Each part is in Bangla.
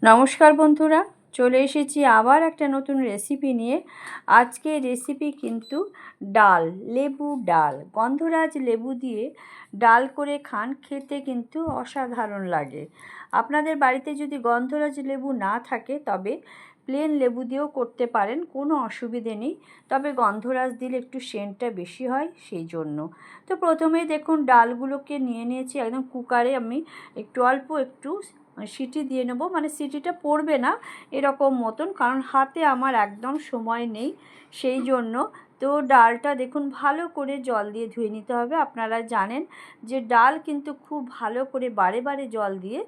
নমস্কার বন্ধুরা, চলে এসেছি আবার একটা নতুন রেসিপি নিয়ে। আজকে রেসিপি কিন্তু ডাল, লেবু ডাল, গন্ধরাজ লেবু দিয়ে ডাল করে খান, খেতে কিন্তু অসাধারণ লাগে। আপনাদের বাড়িতে যদি গন্ধরাজ লেবু না থাকে তবে প্লেন লেবু দিয়েও করতে পারেন, কোনো অসুবিধে নেই। তবে গন্ধরাজ দিলে একটু সেন্টটা বেশি হয়, সেই জন্য। তো প্রথমেই দেখুন ডালগুলোকে নিয়ে নিয়েছি একদম কুকারে। আমি অল্প একটু সিটি দিয়ে নেব, মানে সিটিটা পড়বে না এরকম মতন, কারণ হাতে আমার একদম সময় নেই, সেই জন্য। তো ডালটা দেখুন ভালো করে জল দিয়ে ধুয়ে নিতে হবে। আপনারা জানেন যে ডাল কিন্তু খুব ভালো করে বারে বারে জল দিয়ে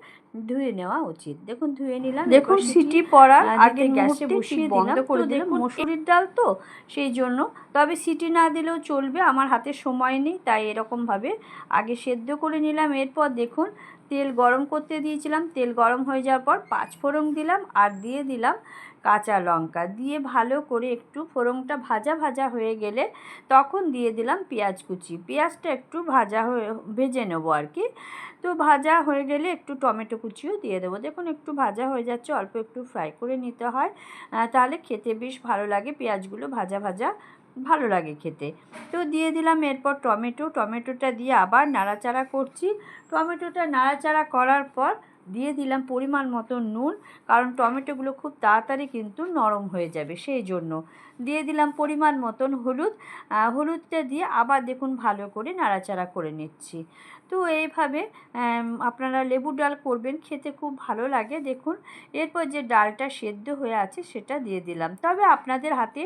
ধুয়ে নেওয়া উচিত। দেখুন ধুয়ে নিলাম। দেখুন সিটি পড়ার আগে গ্যাসে বসিয়ে বন্ধ করে দিলাম। মসুরির ডাল তো সেই জন্য, তবে সিটি না দিলেও চলবে, আমার হাতে সময় নেই, তাই এরকমভাবে আগে সেদ্ধ করে নিলাম। এরপর দেখুন তেল গরম করতে দিয়েছিলাম, তেল গরম হয়ে যাওয়ার পর 5 ফোড়ন দিলাম আর দিয়ে দিলাম কাঁচা লঙ্কা। দিয়ে ভালো করে একটু ফোড়নটা ভাজা ভাজা হয়ে গেলে তখন দিয়ে দিলাম পেঁয়াজ কুচি। পেঁয়াজটা একটু ভেজে নেবো আর কি। তো ভাজা হয়ে গেলে একটু টমেটো কুচিও দিয়ে দেবো। দেখুন একটু ভাজা হয়ে যাচ্ছে, অল্প একটু ফ্রাই করে নিতে হয়, তাহলে খেতে বেশ ভালো লাগে। পেঁয়াজগুলো ভাজা ভাজা ভালো লাগে খেতে। তো দিয়ে দিলাম এরপর টমেটোটা দিয়ে আবার নাড়াচাড়া করছি। টমেটোটা নাড়াচাড়া করার পর দিয়ে দিলাম পরিমাণ মতো নুন, কারণ টমেটোগুলো খুব তাড়াতাড়ি কিন্তু নরম হয়ে যাবে, সেই জন্য। দিয়ে দিলাম পরিমাণ মতন হলুদটা দিয়ে আবার দেখুন ভালো করে নাড়াচাড়া করে নিচ্ছি। তো এইভাবে আপনারা লেবু ডাল করবেন, খেতে খুব ভালো লাগে। দেখুন এরপর যে ডালটা সেদ্ধ হয়ে আছে সেটা দিয়ে দিলাম। তবে আপনাদের হাতে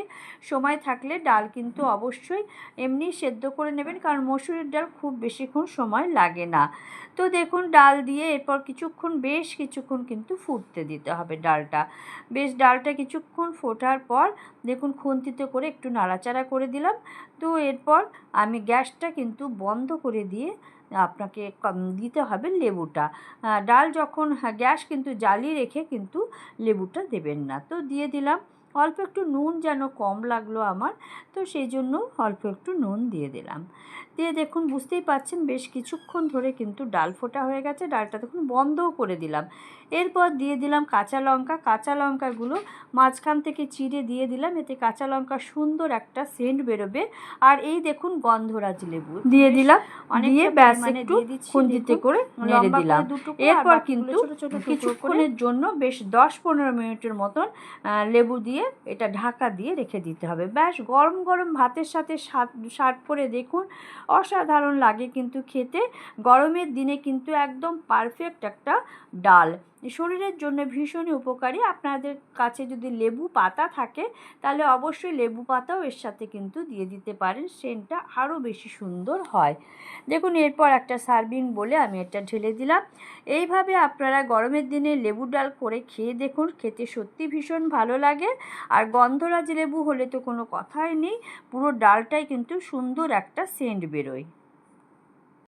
সময় থাকলে ডাল কিন্তু অবশ্যই এমনি সেদ্ধ করে নেবেন, কারণ মসুরির ডাল খুব বেশিক্ষণ সময় লাগে না। তো দেখুন ডাল দিয়ে এরপর বেশ কিছুক্ষণ কিন্তু ফুটতে দিতে হবে ডালটা। ডালটা কিছুক্ষণ ফোটার পর দেখুন খুন্তিতে করে একটু নাড়াচাড়া করে দিলাম। তো এরপর আমি গ্যাসটা কিন্তু বন্ধ করে দিয়ে আপনাকে দিতে হবে লেবুটা। ডাল যখন গ্যাস কিন্তু জ্বালিয়ে রেখে কিন্তু লেবুটা দেবেন না। তো দিয়ে দিলাম অল্প একটু নুন, যেন কম লাগলো আমার, তো সেই জন্য অল্প একটু নুন দিয়ে দিলাম। দিয়ে দেখুন বুঝতেই পাচ্ছেন বেশ কিছুক্ষণ ধরে কিন্তু ডাল ফোটা হয়ে গেছে। ডালটা দেখুন বন্ধও করে দিলাম। এরপর দিয়ে দিলাম কাঁচা লঙ্কাগুলো মাঝখান থেকে চিড়ে দিয়ে দিলাম, এতে কাঁচা লঙ্কার সুন্দর একটা সেন্ট বেরোবে। আর এই দেখুন গন্ধরাজ লেবু দিয়ে দিলাম, দিয়ে ব্যাস একটু খুন্তিতে করে নেড়ে দিলাম। এরপর কিন্তু কিছুক্ষণের জন্য বেশ 10-15 মিনিটের মতন লেবু দিয়ে এটা ঢাকা দিয়ে রেখে দিতে হবে। ব্যাস গরম গরম ভাতের সাথে সার্ভ করে দেখুন, অসাধারণ লাগে কিন্তু খেতে। গরমের দিনে কিন্তু একদম পারফেক্ট একটা ডাল, শরীরের জন্য ভীষণই উপকারী। আপনাদের কাছে যদি লেবু পাতা থাকে তাহলে অবশ্যই লেবু পাতাও এর সাথে কিন্তু দিয়ে দিতে পারেন, সেন্টটা আরও বেশি সুন্দর হয়। দেখুন এরপর একটা সার্ভিং বলে আমি এটা ঢেলে দিলাম। এইভাবে আপনারা গরমের দিনে লেবু ডাল করে খেয়ে দেখুন, খেতে সত্যি ভীষণ ভালো লাগে। আর গন্ধরাজ লেবু হলে তো কোনো কথাই নেই, পুরো ডালটাই কিন্তু সুন্দর একটা সেন্ট বেরোয়।